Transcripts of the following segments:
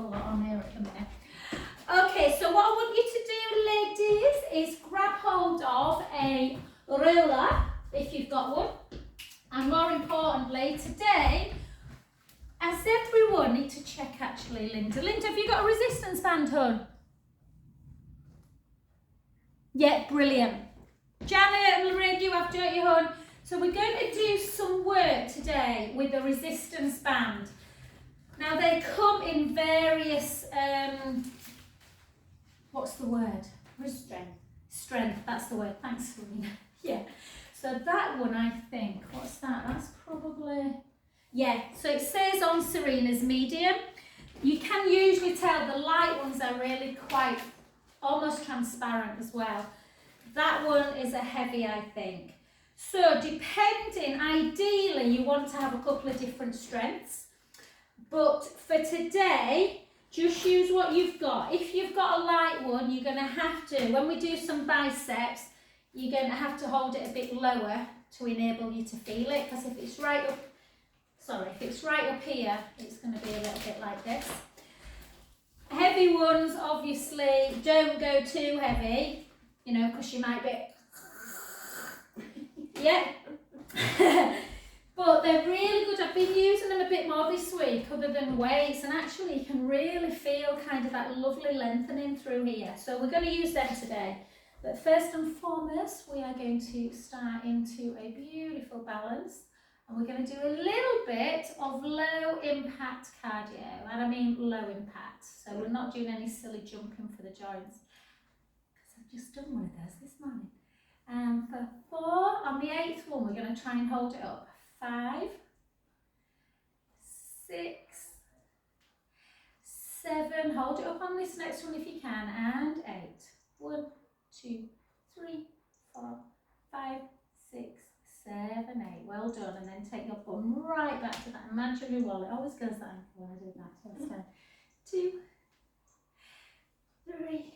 whole lot on here at the minute. Okay, so what I want you to do, ladies, is grab hold of a ruler, if you've got one. And more importantly, today, as everyone, need to check actually, Linda. Linda, have you got a resistance band, hon? Yeah, brilliant. Janet and Lorraine, you have, don't you, hon? So we're going to do some work today with a resistance band. Now they come in various, what's the word? Strength. Strength, that's the word. Thanks, Serena. Yeah. So that one, I think, what's that? That's probably, yeah. So it says on Serena's medium. You can usually tell the light ones are really quite, almost transparent as well. That one is a heavy, I think. So depending, ideally you want to have a couple of different strengths. But for today, just use what you've got. If you've got a light one, you're going to have to, when we do some biceps, you're going to have to hold it a bit lower to enable you to feel it. Because if it's right up, if it's right up here, it's going to be a little bit like this. Heavy ones, obviously, don't go too heavy, you know, because you might be, yeah. But they're really good. I've been using them a bit more this week other than weights, and actually you can really feel kind of that lovely lengthening through here. So we're going to use them today. But first and foremost, we are going to start into a beautiful balance, and we're going to do a little bit of low impact cardio, and I mean low impact. So we're not doing any silly jumping for the joints, because I've just done one of those this morning. And for 4, on the 8th one, we're going to try and hold it up. 5, 6, 7, hold it up on this next one if you can, and 8. 1, 2, 3, 4, 5, 6, 7, 8. Well done. And then take your bum right back to that imaginary wall. It always goes that when I do that. So it's 2, 3,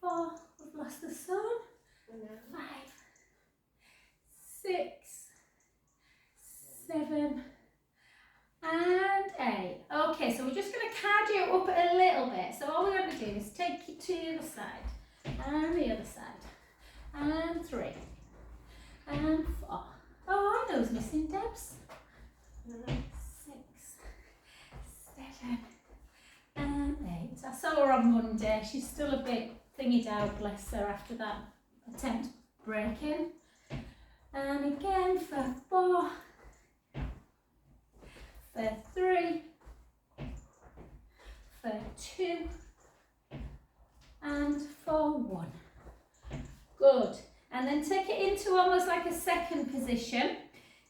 4. We've lost the sun. 5, 6, 7, and 8. Okay, so we're just going to cardio up a little bit. So all we're going to do is take it to the other side, and the other side, and 3, and 4. Oh, I know who's missing, Debs. 6, 7, and 8. I saw her on Monday. She's still a bit thingied out, bless her, after that attempt breaking. And again for 4, for 3, for 2, and for 1. Good. And then take it into almost like a second position.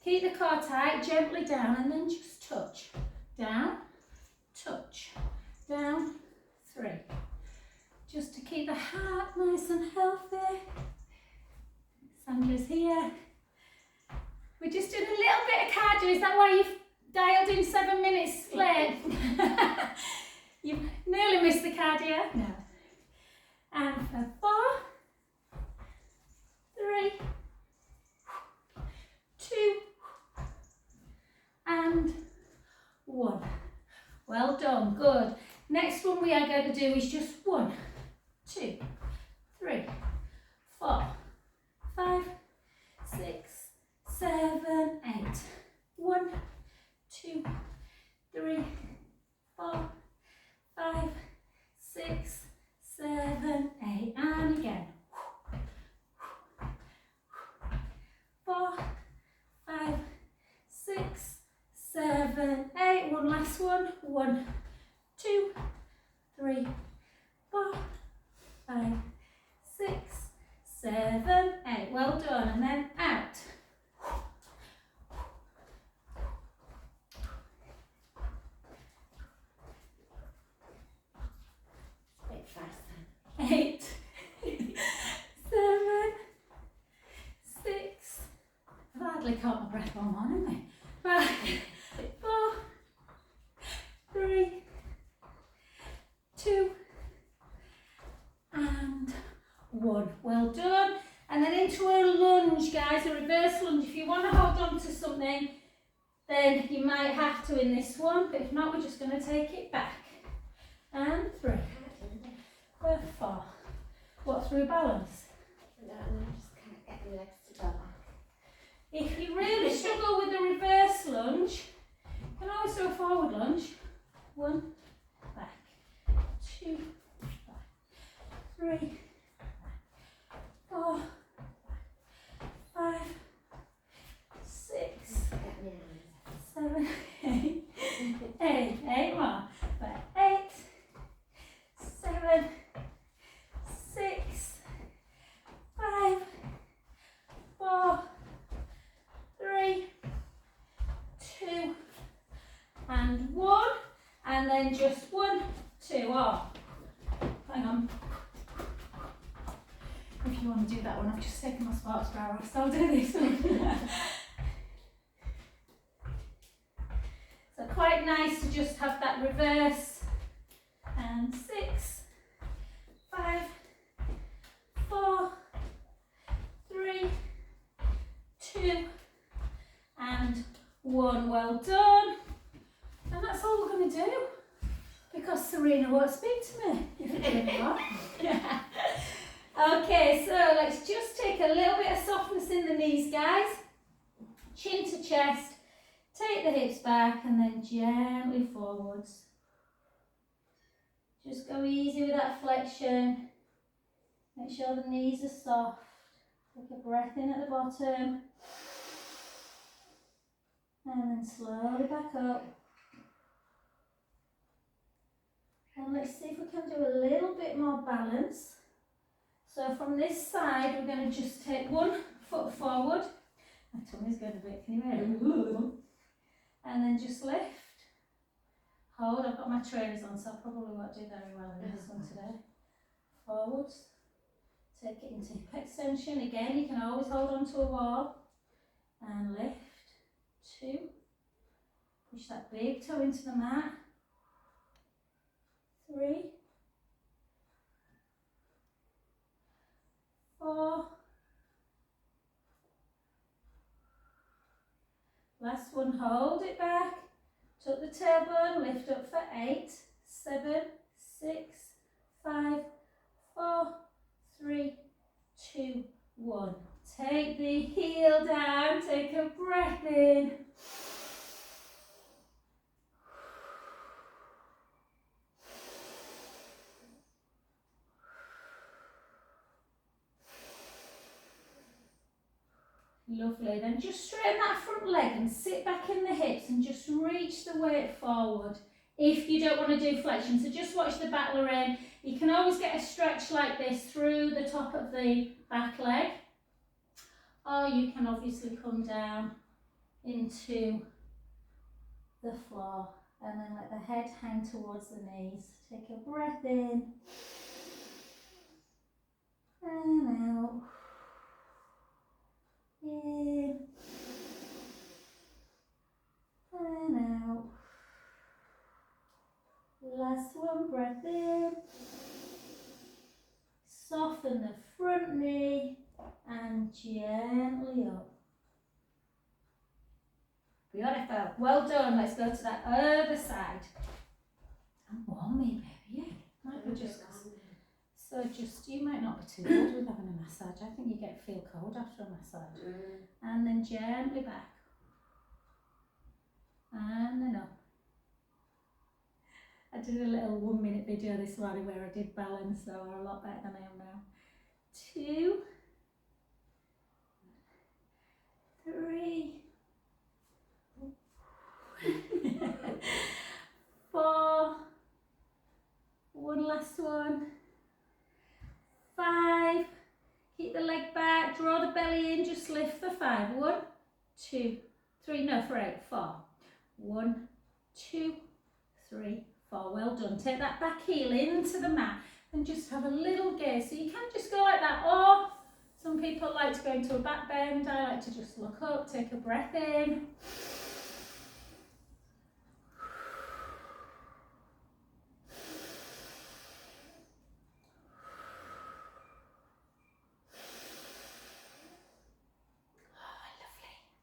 Keep the core tight, gently down, and then just touch. Down, touch, down, 3. Just to keep the heart nice and healthy. Sandra's here. We're just doing a little bit of cardio. Is that why you've dialed in 7 minutes late? You've nearly missed the cardio. No. And for 4, 3, 2, and 1. Well done. Good. Next one we are going to do is just 1, 2, 3, 4, 5, 6, 7, 8. 1, 2, 3, 4, 5, 6, 7, 8. And again. 4, 5, 6, 7, 8. One last one. 1, 2, 3, 4, 5, 6, 7, 8. Well done. And then out. A bit faster. 8, 7, 6. I've hardly caught my breath all morning, haven't I? 5, 4, 3, 2, and 1. Well done. And then into a lunge, guys, a reverse lunge. If you want to hold on to something, then you might have to in this one, but if not, we're just going to take it back. And 3. We're 4. What, through balance? No, I just can't get my legs to go back. If you really struggle with the reverse lunge, you can always do a forward lunge. 1, back, 2, back, 3, 4, 5, 6, 7, 8, 8 more, back, 8, 7, 6, 5, 4, 3, 2, and 1, and then just 1, 2. Oh, hang on. If you want to do that one, I've just taken my sports bra off, so I'll do this one. So quite nice to just have that reverse. And 6, 5, 4, 3, 2, and 1. Well done. And that's all we're going to do, because Serena won't speak to me if it's anymore. Okay, so let's just take a little bit of softness in the knees, guys. Chin to chest, take the hips back and then gently forwards. Just go easy with that flexion. Make sure the knees are soft. Take a breath in at the bottom. And then slowly back up. And let's see if we can do a little bit more balance. So from this side, we're going to just take 1 foot forward. My tummy's going a bit, can you hear it? And then just lift. Hold, I've got my trainers on, so I probably won't do very well in this one today. Forwards. Take it into hip extension. Again, you can always hold onto a wall. And lift. 2. Push that big toe into the mat. 3. 4. Last one, hold it back. Tuck the tailbone, lift up for 8, 7, 6, 5, 4, 3, 2, 1. Take the heel down, take a breath in. Lovely, then just straighten that front leg and sit back in the hips and just reach the weight forward if you don't want to do flexion. So just watch the back in. You can always get a stretch like this through the top of the back leg, or you can obviously come down into the floor and then let the head hang towards the knees. Take a breath in and out. In and out. Last one, breath in. Soften the front knee and gently up. Beautiful. Well done. Let's go to that other side. And warm me, baby. Might be just. So just, you might not be too good with having a massage. I think you feel cold after a massage. And then gently back. And then up. I did a little 1-minute video this morning where I did balance, so I'm a lot better than I am now. 2, 3, 4, one last one. 5, keep the leg back, draw the belly in, just lift for 5. 1, 2, 3, no, for 8, 4. 1, 2, 3, 4. Well done. Take that back heel into the mat and just have a little gaze. So you can just go like that, or some people like to go into a back bend. I like to just look up, take a breath in.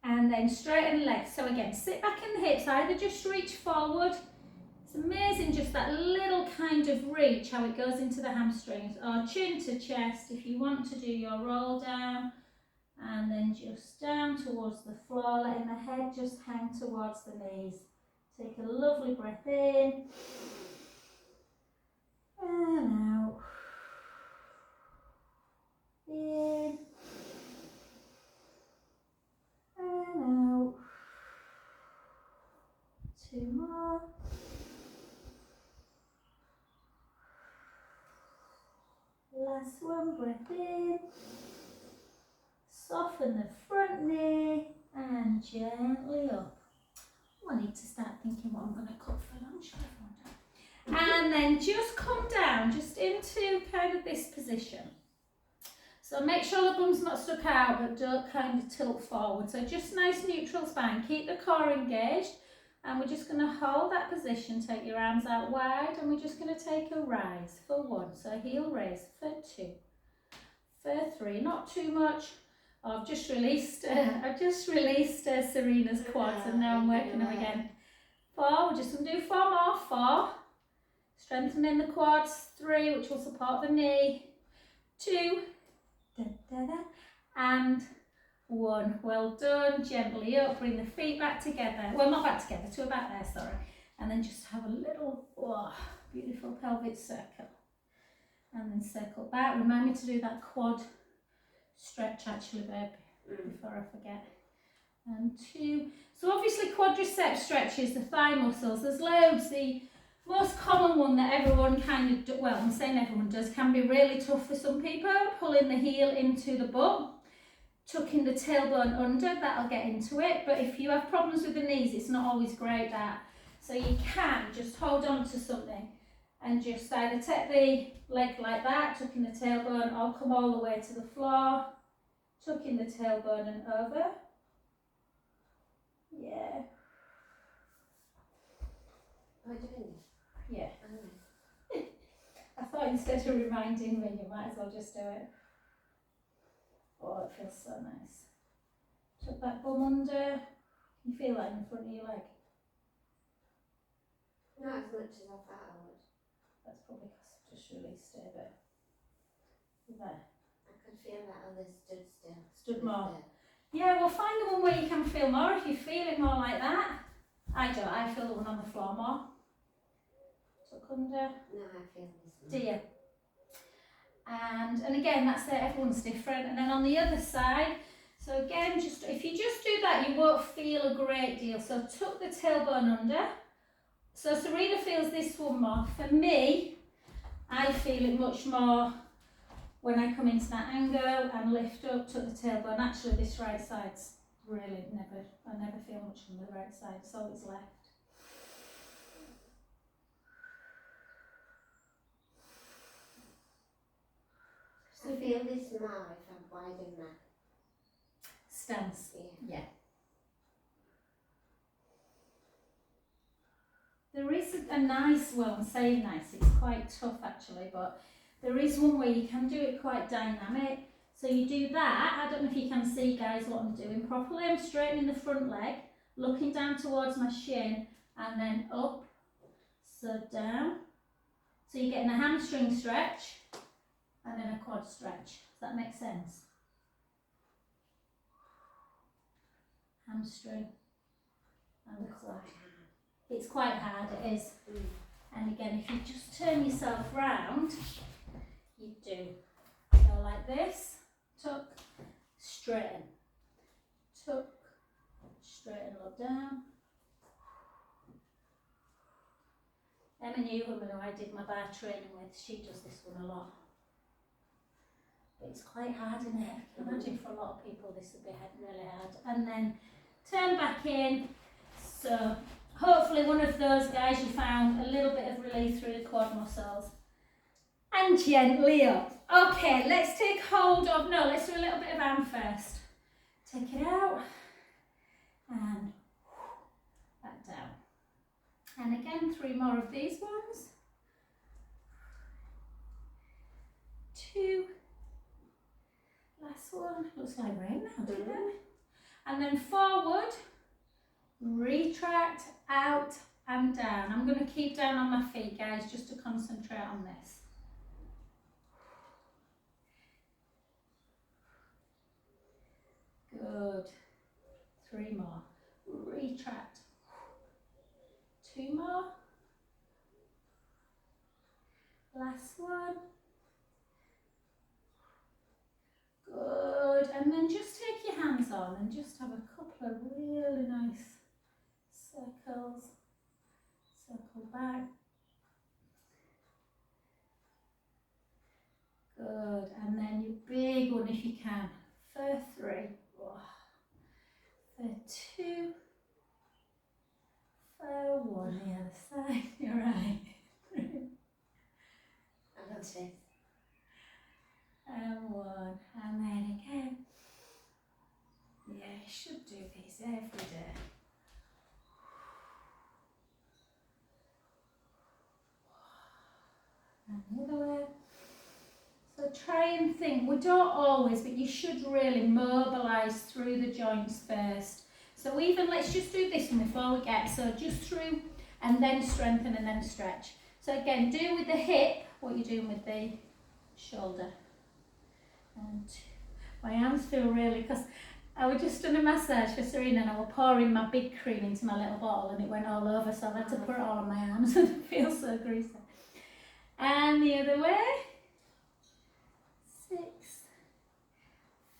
And and then straighten legs. So again, sit back in the hips, either just reach forward. It's amazing just that little kind of reach, how it goes into the hamstrings, or chin to chest if you want to do your roll down, and then just down towards the floor, letting the head just hang towards the knees. Take a lovely breath in and out. In and out. 2 more. Last one, breath in. Soften the front knee and gently up. I need to start thinking what I'm going to cook for lunch. And then just come down, just into kind of this position. So make sure the bum's not stuck out, but don't kind of tilt forward. So just nice neutral spine. Keep the core engaged. And we're just going to hold that position, take your arms out wide, and we're just going to take a rise for 1. So heel raise for 2, for 3, not too much. Oh, I've just released Serena's quads, and now I'm working them again. 4, we're just going to do 4 more. 4, strengthening the quads. 3, which will support the knee. 2, da, da, da, and 1. Well done. Gently up, bring the feet back together. Well, not back together, to about there, sorry. And then just have a little, beautiful pelvic circle. And then circle back. Remind me to do that quad stretch actually, babe, before I forget. And 2. So obviously quadriceps stretches the thigh muscles. There's loads. The most common one that everyone kind of, well, I'm saying everyone does, can be really tough for some people. Pulling the heel into the butt. Tucking the tailbone under, that'll get into it, but if you have problems with the knees, it's not always great that. So you can just hold on to something and just either take the leg like that, tucking the tailbone, or come all the way to the floor, tucking the tailbone and over. Yeah. Am I doing this? Yeah. I thought instead of reminding me, you might as well just do it. Oh, it feels so nice. Tuck that bum under. Can you feel that in the front of your leg? Not as much as I thought I would. That's probably because I've just released it a bit. There. I could feel that others stood still. Stood more. Yeah, well, find the one where you can feel more. If you feel it more like that. I don't. I feel the one on the floor more. Tuck under. No, I feel this one. Do you? And again, that's it, everyone's different. And then on the other side, so again, just if you just do that, you won't feel a great deal. So tuck the tailbone under. So Serena feels this one more. For me, I feel it much more when I come into that angle and lift up, tuck the tailbone. Actually, this right side's really I never feel much on the right side, so it's left. I feel this more if I'm widen my stance. Yeah. There is a nice, well, I'm saying nice, it's quite tough actually, but there is one where you can do it quite dynamic. So you do that. I don't know if you can see, guys, what I'm doing properly. I'm straightening the front leg, looking down towards my shin, and then up, so down. So you're getting a hamstring stretch and then a quad stretch. Does that make sense? Hamstring and quad. It's quite hard, it is. And again, if you just turn yourself round, you do. So like this, tuck, straighten, tuck, straighten, look down. Emma Newham, who I did my bar training with, she does this one a lot. But it's quite hard, isn't it? I can imagine for a lot of people this would be really hard. And then turn back in. So hopefully one of those guys you found a little bit of relief through the quad muscles. And gently up. Okay, let's take hold of, no, let's do a little bit of arm first. Take it out and back down. And again, 3 more of these ones. 2. Last one. Looks like rain now, doesn't it? And then forward, retract, out and down. I'm going to keep down on my feet, guys, just to concentrate on this. Good. 3 more. Retract. 2 more. Last one. Good. And then just take your hands on and just have a couple of really nice circles. Circle back. Good. And then your big one if you can. For 3. For 2. For 1. The other side. You're right. I love this. And 1. And then again. Yeah, you should do these every day. And the other way. So try and think, we don't always, but you should really mobilise through the joints first. So even, let's just do this one before we get, so just through and then strengthen and then stretch. So again, do with the hip what you're doing with the shoulder. And my arms feel really, because I was just doing a massage for Serena and I was pouring my big cream into my little bottle and it went all over, so I had to put it all on my arms and it feels so greasy. And the other way. 6,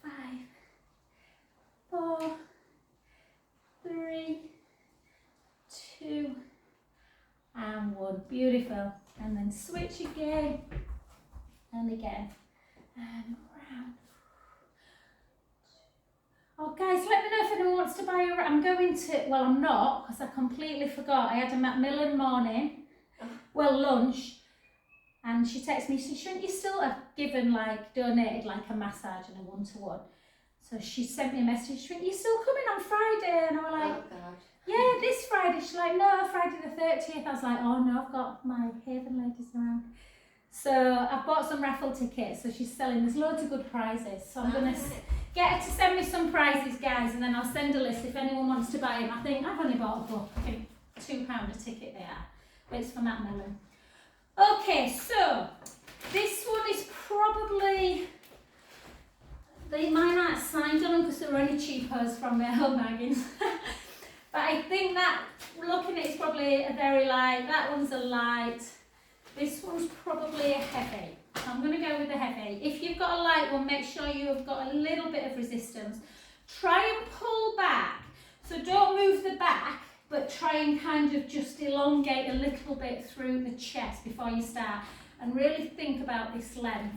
5, 4, 3, 2, and 1. Beautiful. And then switch again and again and round. Oh guys, let me know if anyone wants to buy a, I'm going to, well I'm not, because I completely forgot. I had a Macmillan morning, well lunch, and she texted me, so shouldn't you still have given, like, donated like a massage and a one-to-one? So she sent me a message, shouldn't you still coming on Friday? And I was like, Oh God. yeah, this Friday. She's like, no, Friday the 30th. I was like, oh no, I've got my Haven ladies around. So I've bought some raffle tickets, so she's selling, there's loads of good prizes. So I'm going to get her to send me some prizes, guys, and then I'll send a list if anyone wants to buy them. I think I've only bought a book, I think £2 a ticket they are, but it's for Macmillan. Okay, so this one is probably, they might not have signed on them because they're only cheapos from their home magazines. But I think that, looking at it's probably a very light, that one's a light, this one's probably a heavy. I'm going to go with the heavy. If you've got a light one, make sure you've got a little bit of resistance. Try and pull back, so don't move the back, but try and kind of just elongate a little bit through the chest before you start, and really think about this length.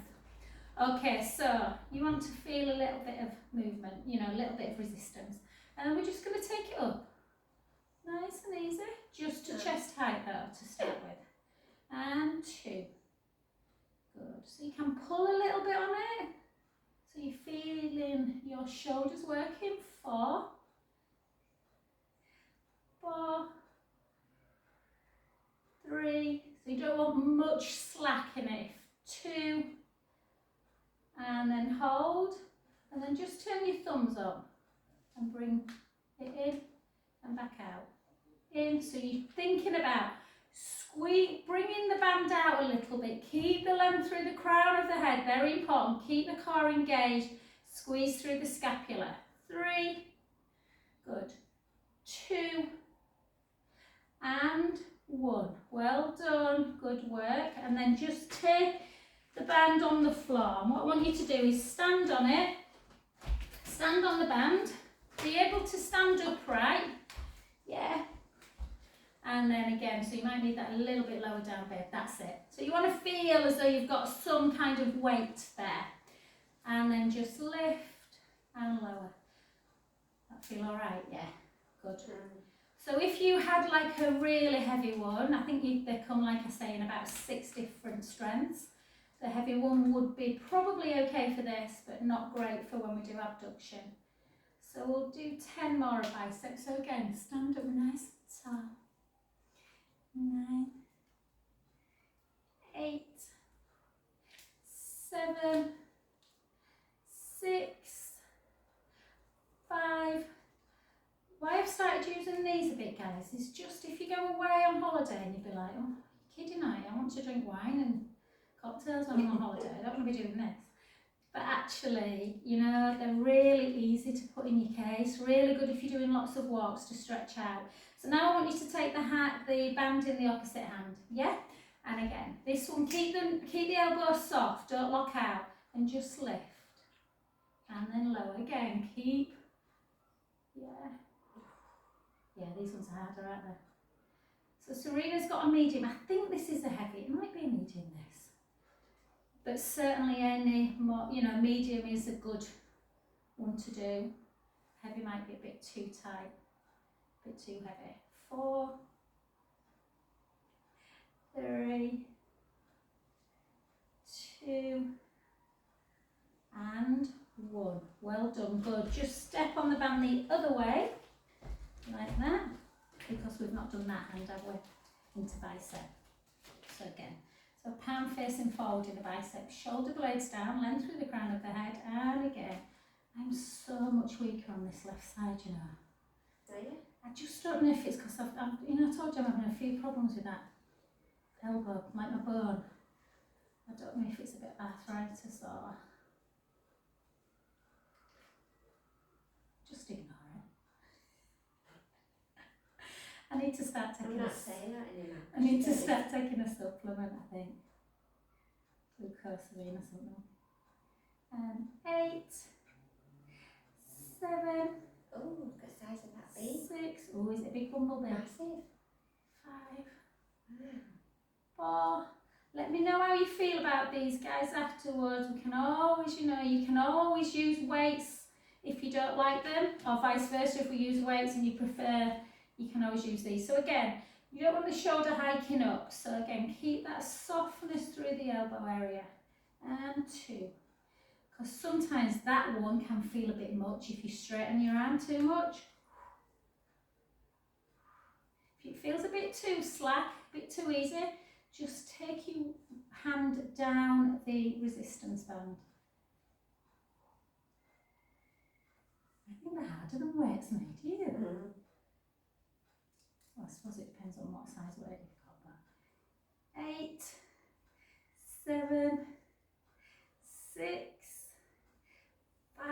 Okay, so you want to feel a little bit of movement, you know, a little bit of resistance. And then we're just going to take it up. Nice and easy, just to chest height though, to start with. And 2. Good, so you can pull a little bit on it. So you're feeling your shoulders working. 4, 4, 3, so you don't want much slack in it. 2, and then hold, and then just turn your thumbs up and bring it in and back out. In, so you're thinking about bringing the band out a little bit, keep the length through the crown of the head, very important, keep the core engaged, squeeze through the scapula. 3, good, 2, and 1. Well done, good work. And then just take the band on the floor. And what I want you to do is stand on it, stand on the band, be able to stand upright, yeah. And then again, so you might need that a little bit lower down, babe, that's it. So you want to feel as though you've got some kind of weight there. And then just lift and lower. That feel all right? Yeah, good. So if you had like a really heavy one, I think they come, like I say, in about 6 different strengths. The heavy one would be probably okay for this, but not great for when we do abduction. So we'll do 10 more of biceps. So again, stand up nice and tall. 9, 8, 7, 6, 5, guys, is just if you go away on holiday and you'd be like, oh, you're kidding, I want to drink wine and cocktails when I'm on holiday, I don't want to be doing this. But actually, you know, they're really easy to put in your case, really good if you're doing lots of walks to stretch out. So now I want you to take the band in the opposite hand, yeah? And again, this one, keep the elbows soft, don't lock out, and just lift. And then lower again, keep, yeah. Yeah, these ones are harder, aren't they? So Serena's got a medium. I think this is a heavy. It might be a medium, this. But certainly any more, you know, medium is a good one to do. Heavy might be a bit too tight, a bit too heavy. 4, 3, 2, and 1. Well done, good. Just step on the band the other way, like that, because we've not done that hand, have we? Into bicep. So again, so palm facing forward in the bicep, shoulder blades down, length through the crown of the head, and again. I'm so much weaker on this left side, you know. Are you? I just don't know if it's because I've you know, I told you I'm having a few problems with that elbow, like my bone. I don't know if it's a bit of arthritis or just ignore it. I need to start taking I'm not saying that anymore. I need to start taking a supplement, I think. Glucosamine or something. 8, 7. Oh, look at the size of that bee. 6. Oh, is it a big bumblebee? Massive. 5. 4. Let me know how you feel about these guys afterwards. We can always, you know, you can always use weights if you don't like them, or vice versa. If we use weights and you prefer, you can always use these. So again, you don't want the shoulder hiking up. So again, keep that softness through the elbow area. And 2. Because sometimes that one can feel a bit much if you straighten your arm too much. If it feels a bit too slack, a bit too easy, just take your hand down the resistance band. I think they're harder than weights made, do you? Well, I suppose it depends on what size weight you've got, but 8, 7, 6, 5.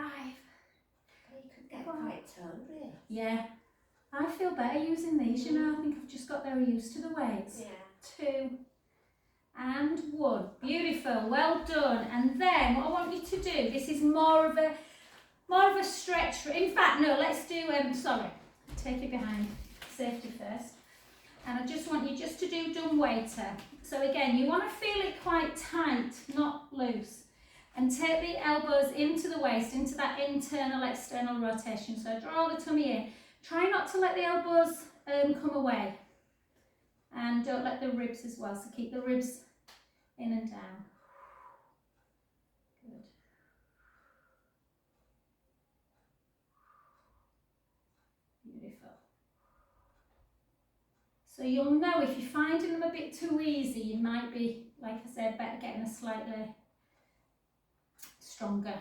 You could get quite toned, really. Yeah, I feel better using these, you know. I think I've just got very used to the weights. Yeah. 2 and 1. Beautiful, well done. And then what I want you to do, this is more of a stretch. In fact, no, let's do, sorry, take it behind, safety first. And I just want you just to do dumb waiter. So again, you want to feel it quite tight, not loose. And take the elbows into the waist, into that internal, external rotation. So draw the tummy in. Try not to let the elbows come away. And don't let the ribs as well. So keep the ribs in and down. Good. Beautiful. So you'll know if you're finding them a bit too easy, you might be, like I said, better getting a slightly stronger.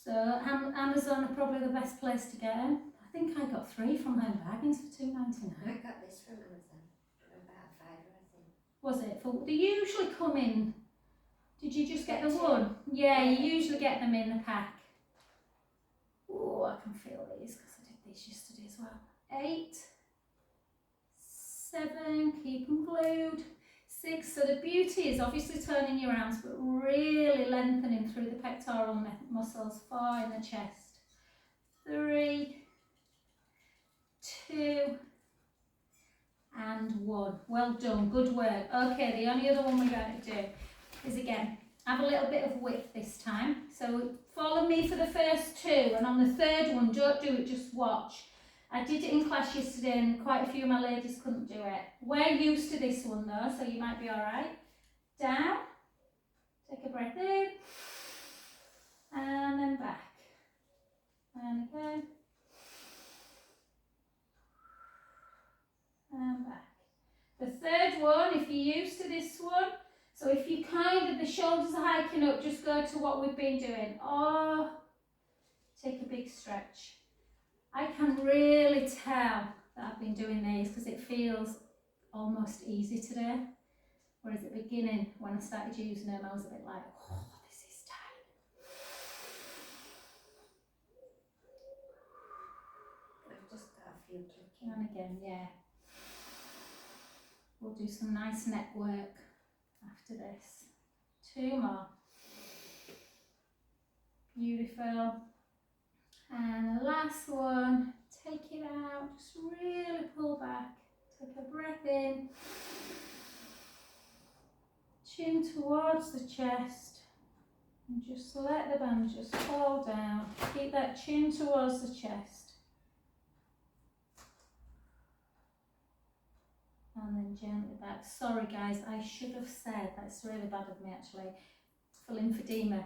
So Amazon are probably the best place to get them. I think I got 3 from Home Bargains for $2.99. I got this from Amazon. About $5, I think. Was it? They usually come in. Did you just get the one? Yeah, you usually get them in the pack. Oh, I can feel these because I did these yesterday as well. 8, 7, keep them glued. 6, so the beauty is obviously turning your arms, but really lengthening through the pectoral muscles. 4 in the chest. 3, 2, and 1. Well done, good work. Okay, the only other one we're going to do is again, have a little bit of width this time. So follow me for the first 2, and on the third one, don't do it, just watch. I did it in class yesterday and quite a few of my ladies couldn't do it. We're used to this one though, so you might be alright. Down, take a breath in, and then back. And again. And back. The third one, if you're used to this one, so if you the shoulders are hiking up, just go to what we've been doing. Or take a big stretch. I can really tell that I've been doing these because it feels almost easy today. Whereas at the beginning, when I started using them, I was a bit like, oh, this is tight. I've just got a few clicking. And again, yeah. We'll do some nice neck work after this. 2 more. Beautiful. And the last one, take it out, just really pull back. Take a breath in. Chin towards the chest. And just let the band just fall down. Keep that chin towards the chest. And then gently back. Sorry guys, I should have said, that's really bad of me actually, for lymphedema.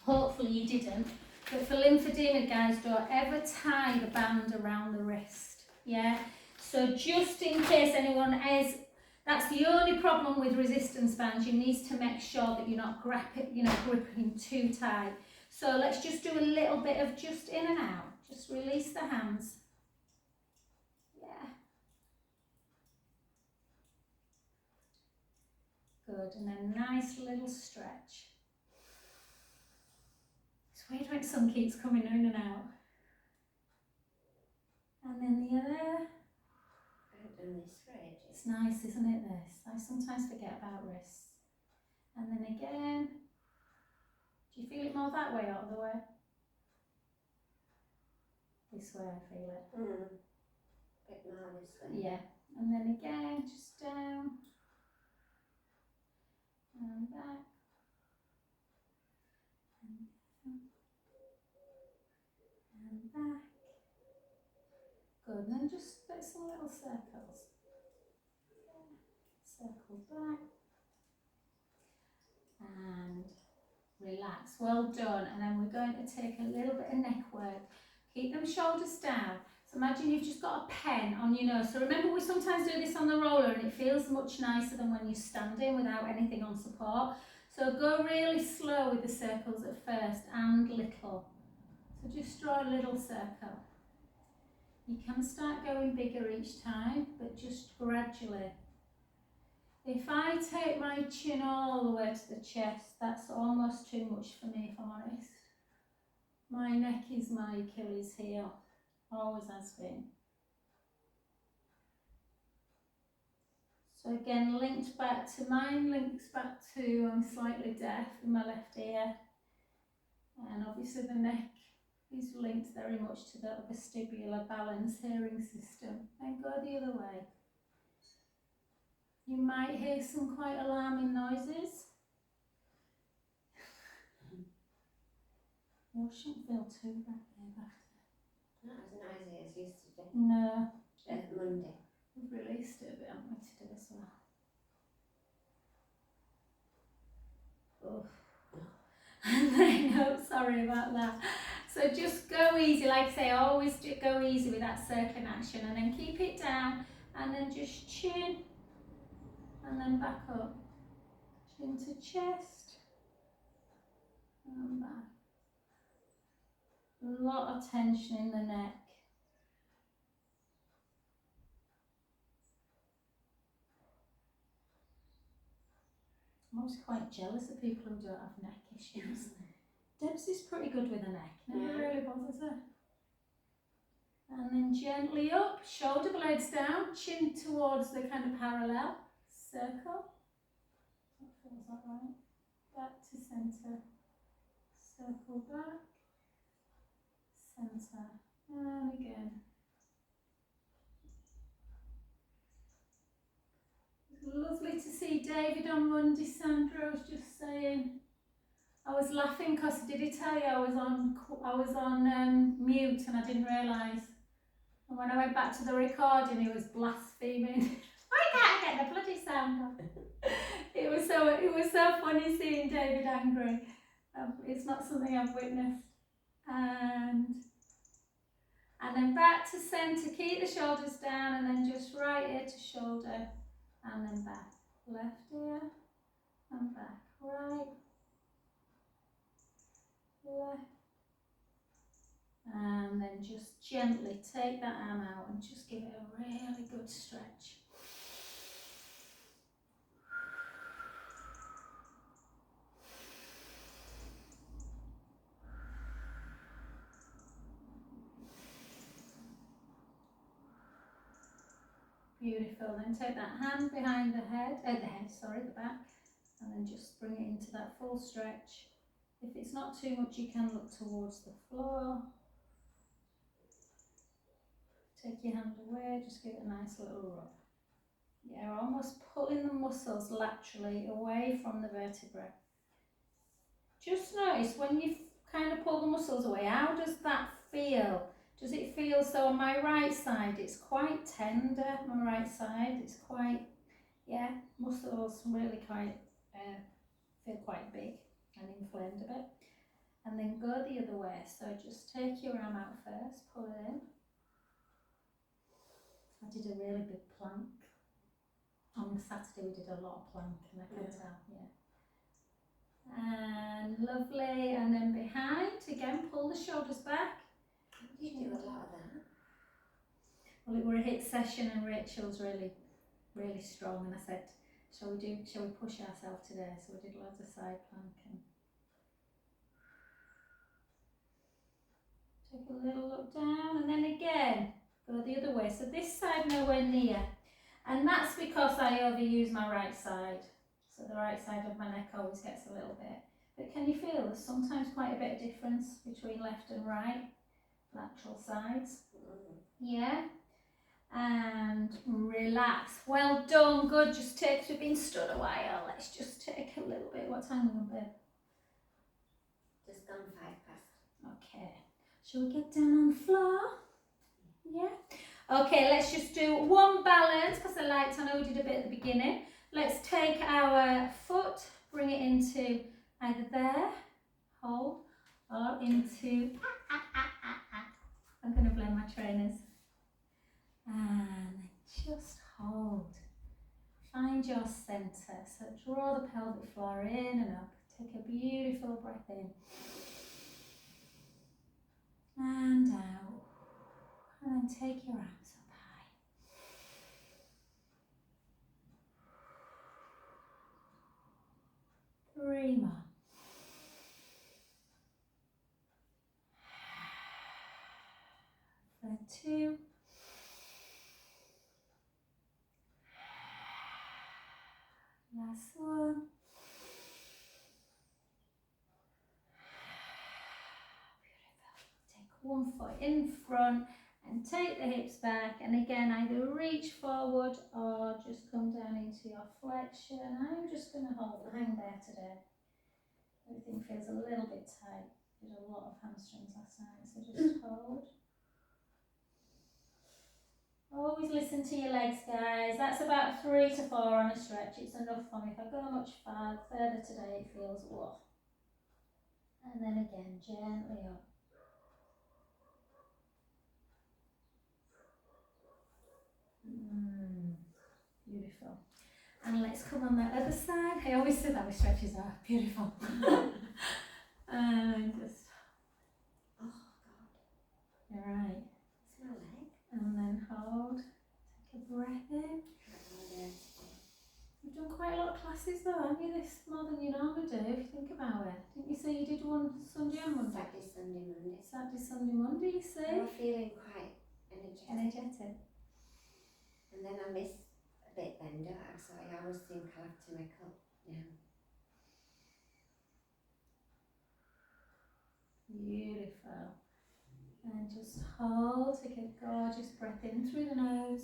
Hopefully you didn't. But for lymphedema guys, don't ever tie the band around the wrist. Yeah? So just in case anyone is, that's the only problem with resistance bands. You need to make sure that you're not gripping too tight. So let's just do a little bit of just in and out. Just release the hands. Yeah. Good, and then nice little stretch. It's weird when sun keeps coming in and out. And then the other. I haven't done this for ages. It's nice, isn't it, this? I sometimes forget about wrists. And then again. Do you feel it more that way or the other way? This way I feel it. Bit more this way. Yeah. And then again, just down. And back. And down. And back. Good. And then just put some little circles. Circle back. And relax. Well done. And then we're going to take a little bit of neck work. Keep them shoulders down. So imagine you've just got a pen on your nose. So remember, we sometimes do this on the roller and it feels much nicer than when you're standing without anything on support. So go really slow with the circles at first and little. So just draw a little circle. You can start going bigger each time, but just gradually. If I take my chin all the way to the chest, that's almost too much for me, if I'm honest. My neck is my Achilles heel, always has been. So again, linked back to mine, links back to I'm slightly deaf in my left ear. And obviously the neck is linked very much to the vestibular balance hearing system. And go the other way. You might hear some quite alarming noises. You shouldn't feel too bad there after. Not as noisy as yesterday. No. Monday. We've released it a bit, haven't we, today as well. Oh. I know, sorry about that. So just go easy, like I say, always go easy with that circling action, and then keep it down, and then just chin, and then back up. Chin to chest, and back. A lot of tension in the neck. I'm always quite jealous of people who don't have neck issues. Debs is pretty good with her neck, never really bothers her. And then gently up, shoulder blades down, chin towards the kind of parallel circle. That feels that right. Back to centre. Circle back. Centre. And again. It's lovely to see David on Monday, Sandra. I was just saying. I was laughing because did he tell you I was on mute and I didn't realise. And when I went back to the recording, he was blaspheming. Why can't I get the bloody sound off? It was so funny seeing David angry. It's not something I've witnessed. And then back to centre. Keep the shoulders down, and then just right ear to shoulder, and then back. Left ear and back. Right. Left And then just gently take that arm out and just give it a really good stretch. Beautiful. Then take that hand behind the back, and then just bring it into that full stretch. If it's not too much, you can look towards the floor. Take your hand away, just give it a nice little rub. Yeah, almost pulling the muscles laterally away from the vertebrae. Just notice when you kind of pull the muscles away, how does that feel? Does it feel so on my right side? It's quite tender, my right side. It's quite, yeah, muscles really quite, feel quite big and inflamed a bit. And then go the other way. So just take your arm out first, pull it in. I did a really big plank. On Saturday we did a lot of plank, and I can tell, yeah. And lovely, and then behind, again, pull the shoulders back. You do a lot of that. Well, it were a HIIT session and Rachel's really, really strong, and I said, shall we push ourselves today? So we did loads of side plank and take a little look down, and then again, go the other way. So this side nowhere near, and that's because I overuse my right side. So the right side of my neck always gets a little bit. But can you feel there's sometimes quite a bit of difference between left and right, lateral sides? Yeah. And relax. Well done, good. Just take, we've been stood a while. Let's just take a little bit. What time are we on, babe? Just gone 5 past. Okay. Shall we get down on the floor? Yeah. Okay, let's just do one balance, because I know we did a bit at the beginning. Let's take our foot, bring it into either there, hold, or into, I'm going to blame my trainers. And just hold. Find your centre. So draw the pelvic floor in and up. Take a beautiful breath in. And out. And then take your arms up high. Three more. For 2. Last one. Beautiful. Take one foot in front and take the hips back, and again either reach forward or just come down into your flexion. I'm just going to hang there today. Everything feels a little bit tight. Did a lot of hamstrings last night, so just hold. Always listen to your legs, guys. That's about 3 to 4 on a stretch. It's enough for me. If I go much further today, it feels whoa. And then again, gently up. Beautiful. And let's come on that other side. I always say that with stretches are beautiful. And just, Oh God. you're right. It's my leg. And then hold. Take a breath in. You've done quite a lot of classes though, haven't you? This more than you normally do, if you think about it. Didn't you say you did one Sunday and Monday? Saturday, Sunday, Monday. Saturday, Sunday, Monday, you see? I'm feeling quite energetic. And then I miss a bit then, don't I? So I always think I'll have to make up now. Beautiful. And just hold, take a gorgeous breath in through the nose.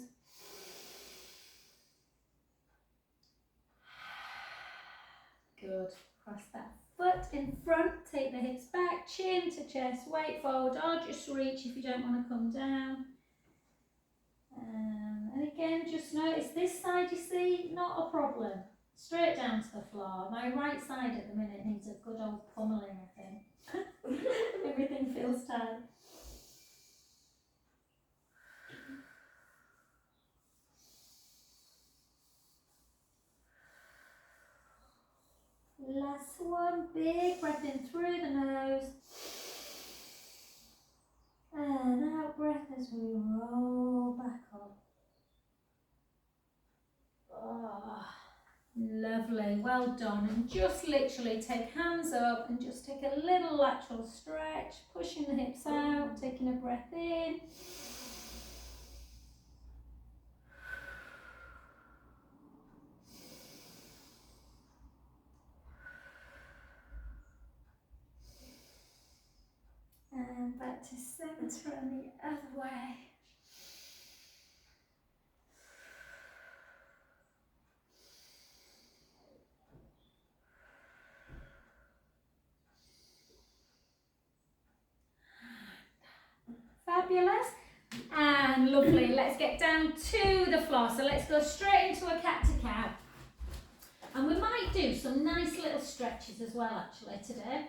Good. Cross that foot in front, take the hips back, chin to chest, weight forward, or just reach if you don't want to come down. And again, just notice this side, you see, not a problem. Straight down to the floor. My right side at the minute needs a good old pummeling, I think. Everything feels tight. Last one, big breath in through the nose. that breath as we roll back up. Oh, lovely, well done. And just literally take hands up and just take a little lateral stretch, pushing the hips out, taking a breath in. And back to centre and the other way. Fabulous. And lovely. Let's get down to the floor. So let's go straight into a cat-to-cow. And we might do some nice little stretches as well actually today.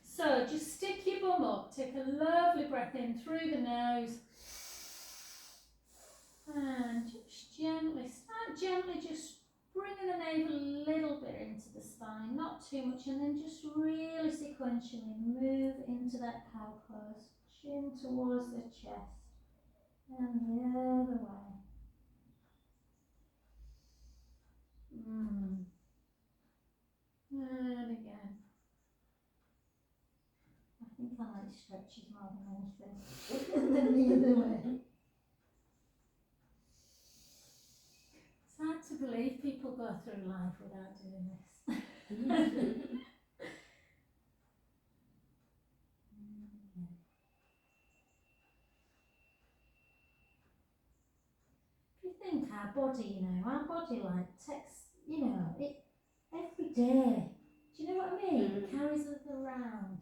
So just stick your bum up, take a lovely breath in through the nose. And just gently just bringing the navel a little bit into the spine, not too much, and then just really sequentially move into that cow pose. Chin towards the chest and the other way. And again. I think I like stretches more than anything. And then the other way. It's hard to believe people go through life without doing this. If you think our body, our body like takes, it every day. Do you know what I mean? It carries us around.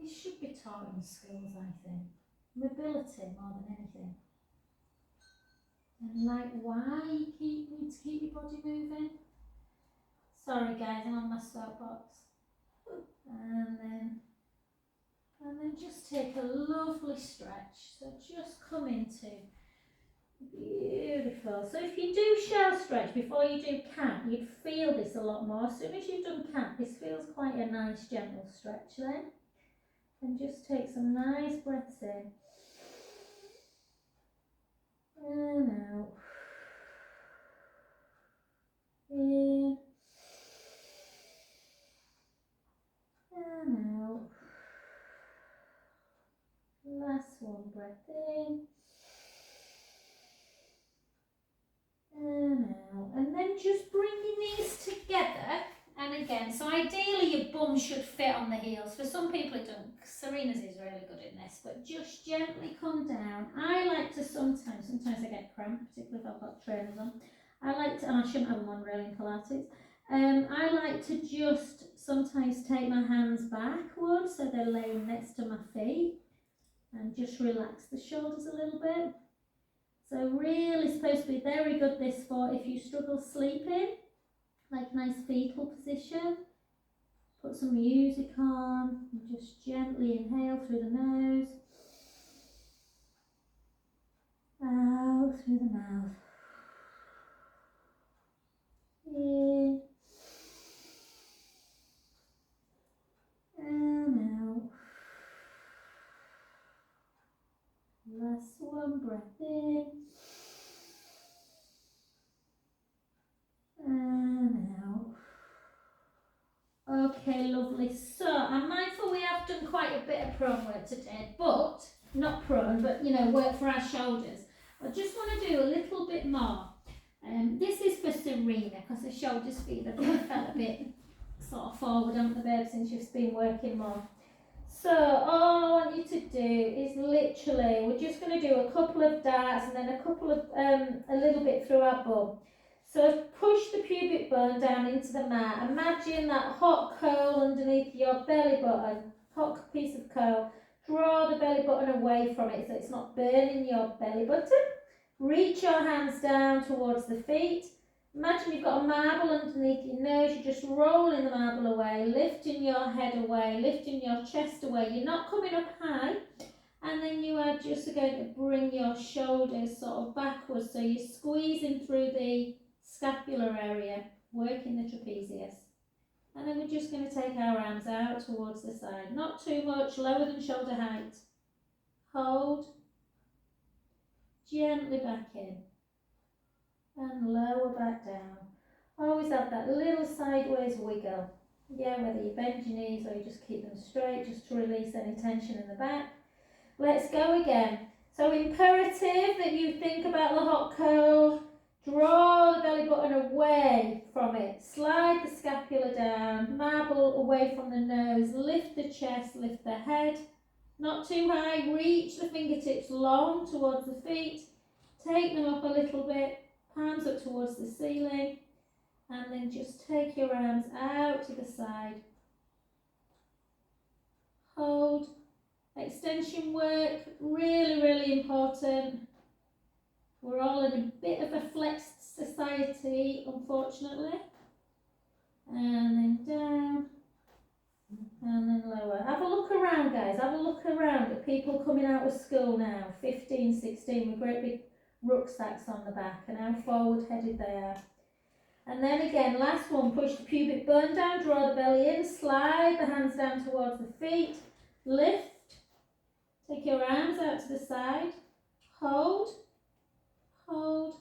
It should be taught in schools, I think. Mobility more than anything. And like why you need to keep your body moving. Sorry guys, I'm on my soapbox. And then just take a lovely stretch. So just come into beautiful. So if you do shell stretch before you do cat, you'd feel this a lot more. As soon as you've done cat, this feels quite a nice gentle stretch then. And just take some nice breaths in. And out. In. And out. Last one, breath in. And out. And then just bring your knees together. And again, so ideally your bum should fit on the heels. For some people it doesn't. Serena's is really good in this, but just gently come down. I like to sometimes I get cramp, particularly if I've got trainers on. I like to, and I shouldn't have them on really in Pilates. I like to just sometimes take my hands backwards so they're laying next to my feet and just relax the shoulders a little bit. So really supposed to be very good this for if you struggle sleeping. Like nice fetal position. Put some music on and just gently inhale through the nose. Out through the mouth. In. And out. Last one, breath in. And out. Okay, lovely. So I'm mindful we have done quite a bit of prone work today, but not prone, but work for our shoulders. I just want to do a little bit more. This is for Serena because her shoulders feel a bit sort of forward, haven't the babe, since she's been working more. So all I want you to do is literally, we're just going to do a couple of darts and then a couple of a little bit through our bum. So push the pubic bone down into the mat. Imagine that hot coal underneath your belly button, hot piece of coal. Draw the belly button away from it so it's not burning your belly button. Reach your hands down towards the feet. Imagine you've got a marble underneath your nose. You're just rolling the marble away, lifting your head away, lifting your chest away. You're not coming up high. And then you are just going to bring your shoulders sort of backwards. So you're squeezing through the scapular area, working the trapezius. And then we're just going to take our arms out towards the side. Not too much, lower than shoulder height. hold, gently back in, and lower back down. Always have that little sideways wiggle. Yeah, whether you bend your knees or you just keep them straight, just to release any tension in the back. Let's go again. So imperative that you think about the hot curl. Draw the belly button away from it. Slide the scapula down. Marble away from the nose. Lift the chest, lift the head. Not too high. Reach the fingertips long towards the feet. Take them up a little bit. Palms up towards the ceiling. And then just take your arms out to the side. Hold. Extension work, really, really important. We're all in a bit of a flexed society, unfortunately. And then down, and then lower. Have a look around, guys. Have a look around at people coming out of school now, 15, 16, with great big rucksacks on the back, and how forward-headed they are. And then again, last one, push the pubic bone down, draw the belly in, slide the hands down towards the feet, lift. Take your arms out to the side, hold, hold,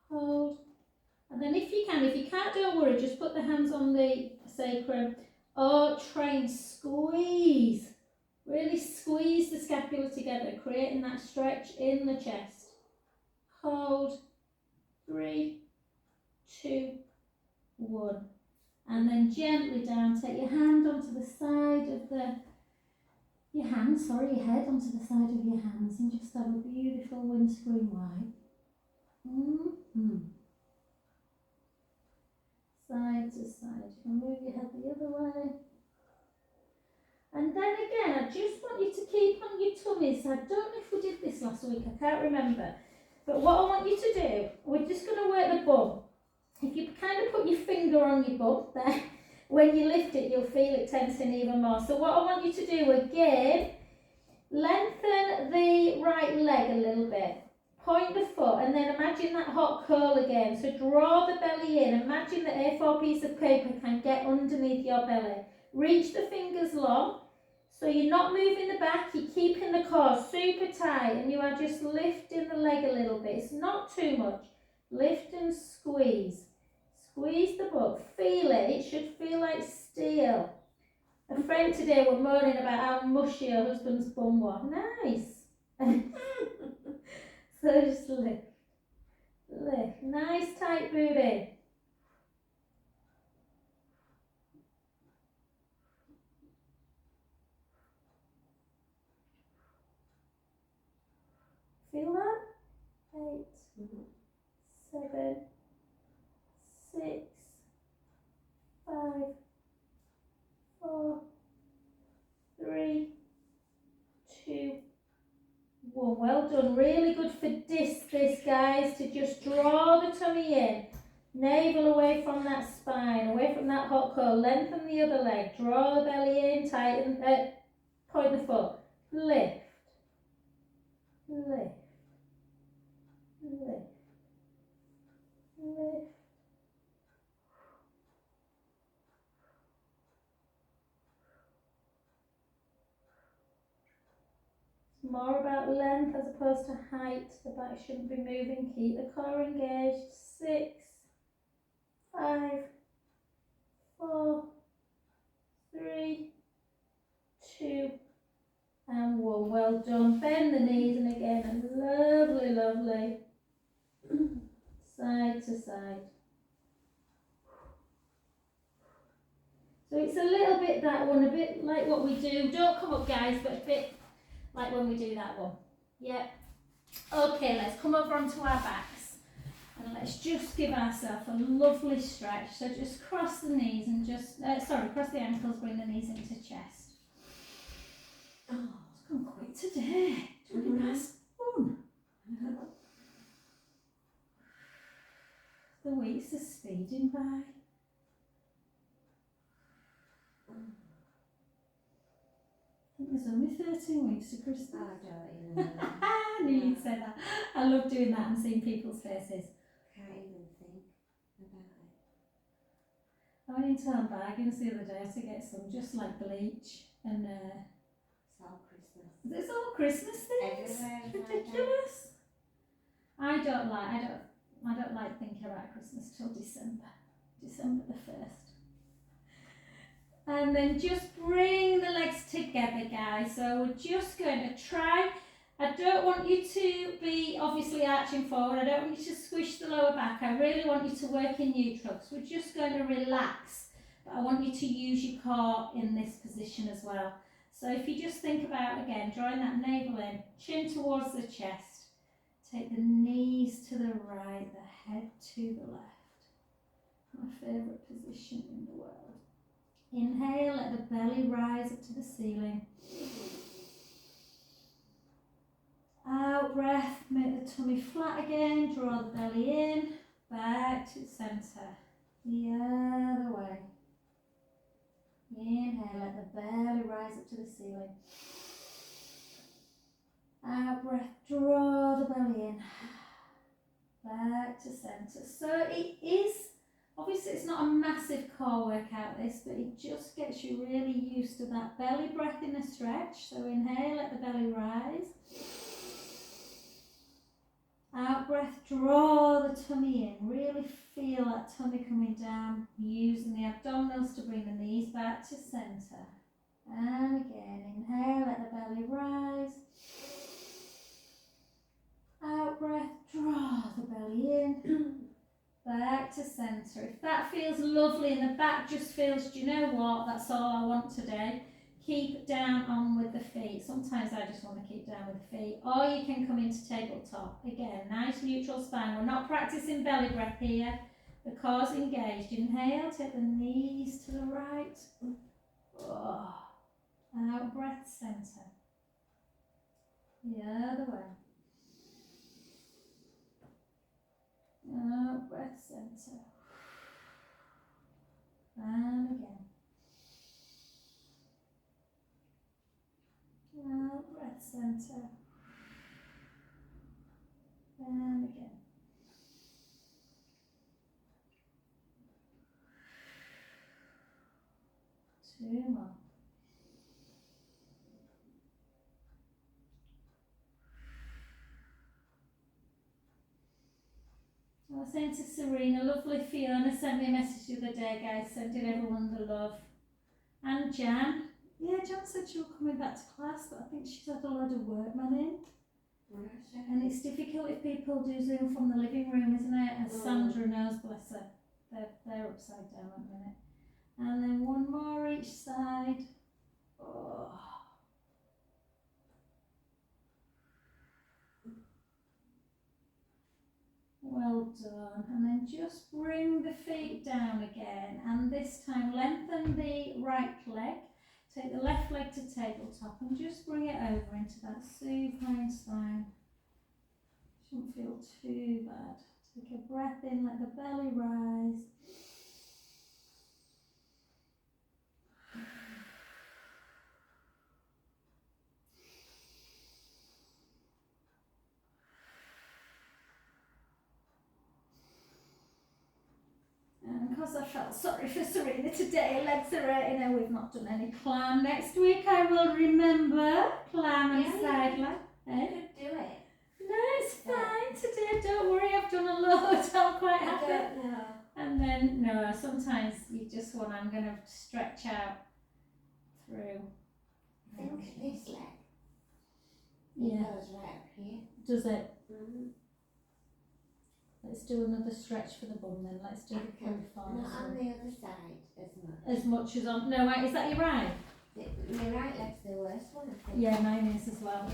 hold. And then if you can't, don't worry, just put the hands on the sacrum or try and squeeze. Really squeeze the scapula together, creating that stretch in the chest. Hold, 3, 2, 1. And then gently down, take your hand onto the side of your head onto the side of your hands, and just have a beautiful windscreen wipe. Side to side. You can move your head the other way. And then again, I just want you to keep on your tummies. I don't know if we did this last week, I can't remember. But what I want you to do, we're just going to work the bum. If you kind of put your finger on your bum there, when you lift it, you'll feel it tensing even more. So what I want you to do again, lengthen the right leg a little bit. Point the foot and then imagine that hot curl again. So draw the belly in. Imagine the A4 piece of paper can get underneath your belly. Reach the fingers long. So you're not moving the back, you're keeping the core super tight, and you are just lifting the leg a little bit. It's not too much. Lift and squeeze. Squeeze the butt. Feel it. It should feel like steel. A friend today was moaning about how mushy her husband's bum was. Nice. So just lift. Lift. Nice tight booty. Feel that? 8, 7, 6, 5, 4, 3, 2, 1. Well done. Really good for this, guys, to just draw the tummy in. Navel away from that spine, away from that hot curl. Lengthen the other leg. Draw the belly in, tighten, point the foot. Lift. Lift. Lift. Lift. It's more about length as opposed to height. The back shouldn't be moving. Keep the core engaged. 6, 5, 4, 3, 2, and 1. Well done. Bend the knees, and again, a lovely, lovely side to side. So it's a little bit that one, a bit like what we do. Don't come up, guys, but a bit like when we do that one. Yep. Okay, let's come over onto our backs. And let's just give ourselves a lovely stretch. So just cross the knees and just, cross the ankles, bring the knees into chest. Oh, it's gone quick today. 20 past 1. The weeks are speeding by. I think there's only 13 weeks to Christmas. I don't even know. I knew you'd say that. I love doing that and seeing people's faces. Can't even think about it. I went into Home Bargains the other day to get some just like bleach and It's all Christmas. There's all Christmas things. Everywhere is like that. Ridiculous. I don't like thinking about Christmas till December the 1st. And then just bring the legs together, guys. So we're just going to try. I don't want you to be obviously arching forward. I don't want you to squish the lower back. I really want you to work in neutral. So we're just going to relax. But I want you to use your core in this position as well. So if you just think about, again, drawing that navel in, chin towards the chest. Take the knees to the right, the head to the left. My favourite position in the world. Inhale, let the belly rise up to the ceiling. Out breath, make the tummy flat again, draw the belly in, back to centre, the other way. Inhale, let the belly rise up to the ceiling. Out breath, draw the belly in, back to centre. So it is, obviously it's not a massive core workout this, but it just gets you really used to that belly breath in a stretch. So inhale, let the belly rise. Out breath, draw the tummy in. Really feel that tummy coming down, using the abdominals to bring the knees back to centre. And again, inhale, let the belly rise. Out breath, draw the belly in. Back to centre. If that feels lovely and the back just feels, do you know what, that's all I want today. Keep down on with the feet. Sometimes I just want to keep down with the feet. Or you can come into tabletop. Again, nice neutral spine. We're not practicing belly breath here. The core's engaged. Inhale, take the knees to the right. Oh. Out breath, centre. The other way. Out breath, centre. And again. Out breath, centre. And again. Two more. I was saying to Serena, lovely Fiona sent me a message the other day, guys, sending everyone the love. And Jan. Yeah, Jan said she was coming back to class, but I think she's had a lot of workmen in. And it's difficult if people do Zoom from the living room, isn't it? As Sandra knows, bless her. They're upside down at the minute. And then one more each side. Oh. Well done. And then just bring the feet down again. And this time lengthen the right leg. Take the left leg to tabletop and just bring it over into that supine spine. Shouldn't feel too bad. Take a breath in, let the belly rise. And because I felt sorry for Serena today, legs are hurting her, we've not done any climb. Next week I will remember climb and side leg. You could do it. No, it's fine today, don't worry, I've done a load, I'm quite happy. I don't know. And then, no, sometimes you just want, I'm going to stretch out through. I think this leg Yeah. goes right up here. Does it? Mm-hmm. Let's do another stretch for the bum then. Let's do the Okay. profile. Not on the other side as much. As much as on, no, right, is that your right? My right leg's the worst one, I think. Yeah, mine is as well.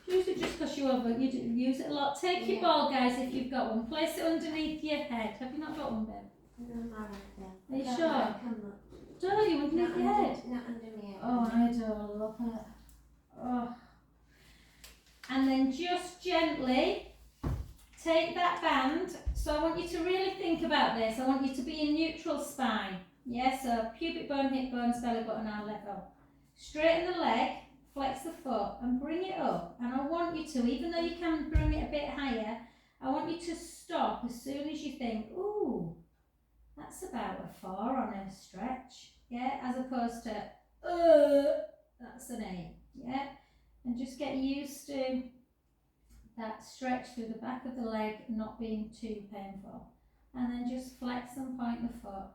Usually just because you use it a lot. Take your ball, guys, if you've got one. Place it underneath your head. Have you not got one, babe? No, I'm alright there. Are you Don't sure? like how much. Don't you underneath your head? Not under my head. Oh, I do love it. Oh. And then just gently take that band. So I want you to really think about this. I want you to be in neutral spine. Yeah, so pubic bone, hip bones, belly button are level. Straighten the leg, flex the foot and bring it up. And I want you to, even though you can bring it a bit higher, I want you to stop as soon as you think, ooh, that's about a 4 on a stretch. Yeah, as opposed to, that's an 8. Yeah. And just get used to that stretch through the back of the leg not being too painful. And then just flex and point the foot.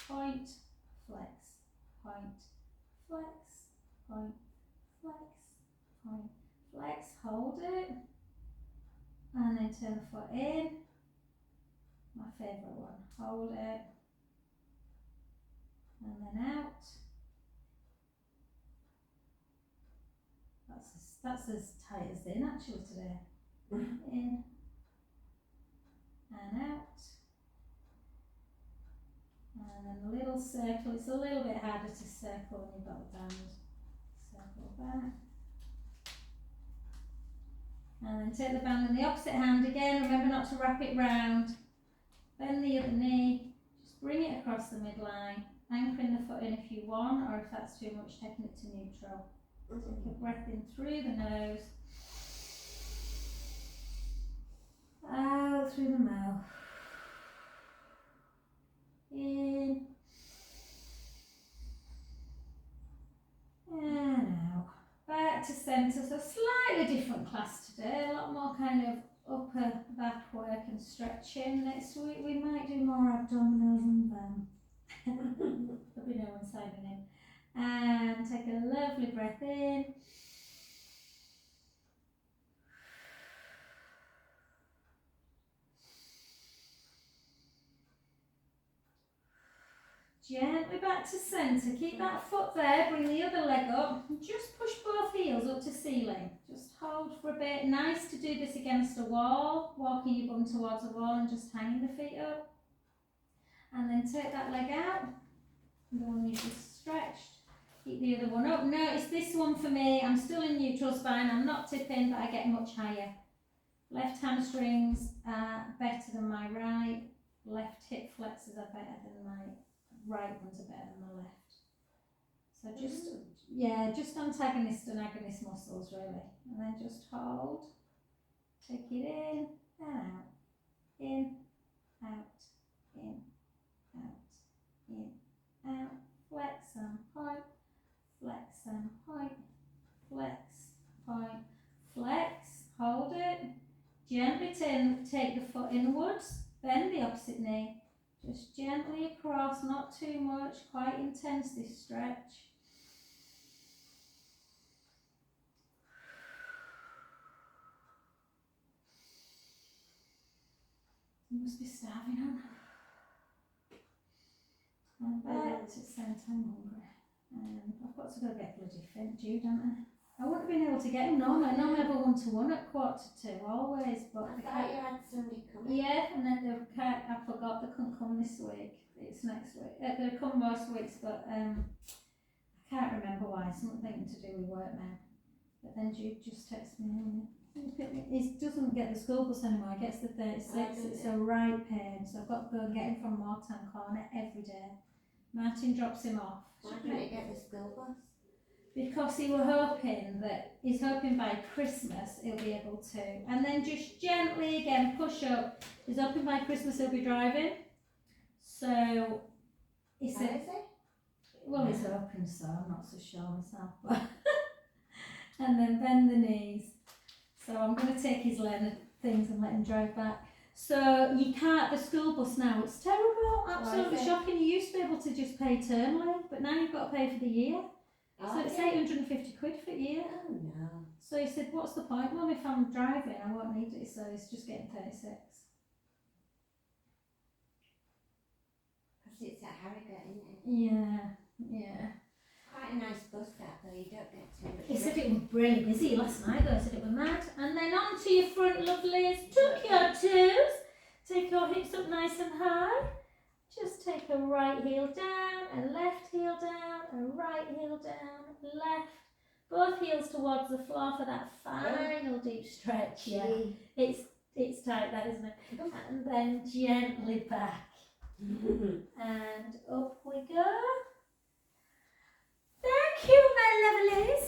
Point, flex, point, flex, point, flex, point, flex, hold it. And then turn the foot in. My favourite one. Hold it. And then out. That's as tight as in actually today. In and out. And then a little circle. It's a little bit harder to circle when you've got the band. Circle back. And then take the band in the opposite hand again. Remember not to wrap it round. Bend the other knee. Just bring it across the midline. Anchoring the foot in if you want, or if that's too much, taking it to neutral. Take a breath in through the nose. Out through the mouth. In. And out. Back to centre. So slightly different class today. A lot more kind of upper back work and stretching. Next week we might do more abdominals and them. There'll be no one signing in. And take a lovely breath in. Gently back to centre. Keep that foot there. Bring the other leg up. And just push both heels up to ceiling. Just hold for a bit. Nice to do this against a wall. Walking your bum towards the wall and just hanging the feet up. And then take that leg out. The one you just stretched. Keep the other one up. Notice this one for me, I'm still in neutral spine. I'm not tipping, but I get much higher. Left hamstrings are better than my right. Left hip flexors are better than my right ones are better than the left. So just, just antagonist and agonist muscles really. And then just hold. Take it in and out. In, out, in, out, in, out. Flex and point. Flex and point, flex, point, flex, hold it, gently take the foot inwards, bend the opposite knee, just gently across, not too much, quite intense this stretch. You must be starving, aren't you? And back to centre, I'm hungry. I've got to go get bloody Finn, Jude, haven't I? I wouldn't have been able to get him normally. I normally have a 1-to-1 at 1:45, always. But I thought you had somebody coming. Yeah, and then I forgot they couldn't come this week. It's next week. They come most weeks, but I can't remember why. Something to do with work now. But then Jude just texted me. He doesn't get the school bus anymore. He gets the 36. It's a right pain. So I've got to go and get him from Moortown Corner every day. Martin drops him off. Why don't you get the school bus? Because he's hoping by Christmas he'll be able to. And then just gently again push up. He's hoping by Christmas he'll be driving. So he said, well, he's hoping so, I'm not so sure myself. But and then bend the knees. So I'm going to take his learner things and let him drive back. So you can't, the school bus now, it's terrible, absolutely shocking. You used to be able to just pay termly, but now you've got to pay for the year. So it's 850 quid for a year. Oh no. So he said, what's the point, Mum, if I'm driving, I won't need it, so he's just getting 36. Because it's at Harrogate, isn't it? Yeah. Quite a nice bus that though, you don't get too much. He said it was really busy last night though, he said it was mad. And then on to your front, lovelies. Tuck your toes. Take your hips up nice and high. Just take a right heel down, a left heel down, a right heel down, left. Both heels towards the floor for that final deep stretch. Yeah, it's tight that, isn't it? And then gently back. And up we go. Thank you, my lovelies.